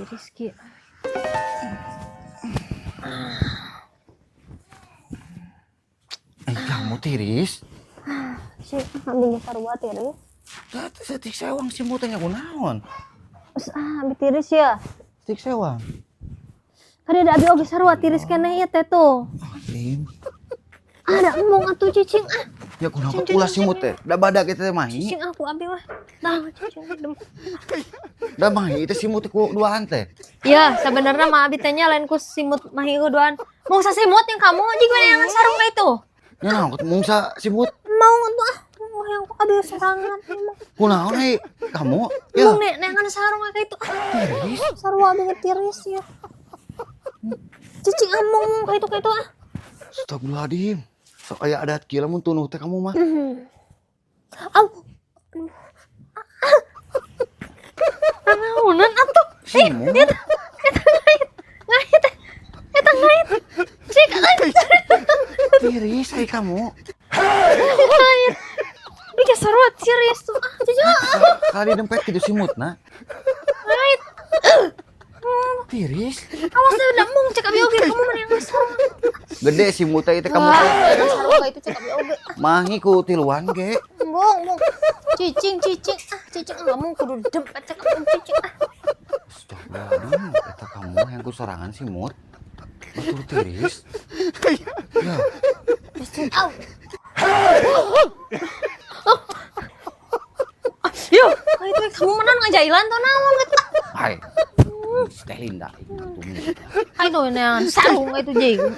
Rizky. Kamu tiris? Si ambil sarua tiris. Tati setik sewang si mutanya kunaon. Ambil tiris ya. Setik sewang. Kada ada abi oge sarua tiris keneh ieu teh tuh. Lim. Ada emong atuh cicing Ya kunaon ulah si mut teh. Da badak eta teh mahi. Cicing aku ambil wah. Nah, cicing dem. Da mahi teh si mut ku duaan teh. Ya, sebenarnya mah abi teh nya lain ku simut mahi kuduan. Mau sasimut yang kamu jiga yang sarung ka itu. Ya naon mungsa si mut. Mau tuh mau yang abi sarangan emang. Kunaon hei kamu? Ya. Mau nek ngan sarung ka itu. Tiris. Sarua abi ngetiris ya. Cicing among ka itu ah. Astagfirullahaladzim. Sok aya adat kieu lamun tunuh teh kamu mah. Au. Naonan atuh. Simut. Ngait. Cik ngait. Tiris hai kamu. Ngait. Bikin sarua tiris tuh. Cicing. Kali dempet kitu simutna. Ngait. Tiris. Awas deh udah mung cek abi oge kamu mana yang sarung. Gede simut teh kamu teh. Sarung ka itu cek abi oge. Mahi ku tiluan ge. Mung. Cicing. Cicing kamu kudu dempet cek abi cicing. Astagfirullahaladzim, eta kamu yang ku sorangan si mut. Betul tiris. Ya. Au. Yo, itu kamu menan ngajailan tuh naon eta. Hai. Teh Linda. Hai tuh neangan sarung itu jeung.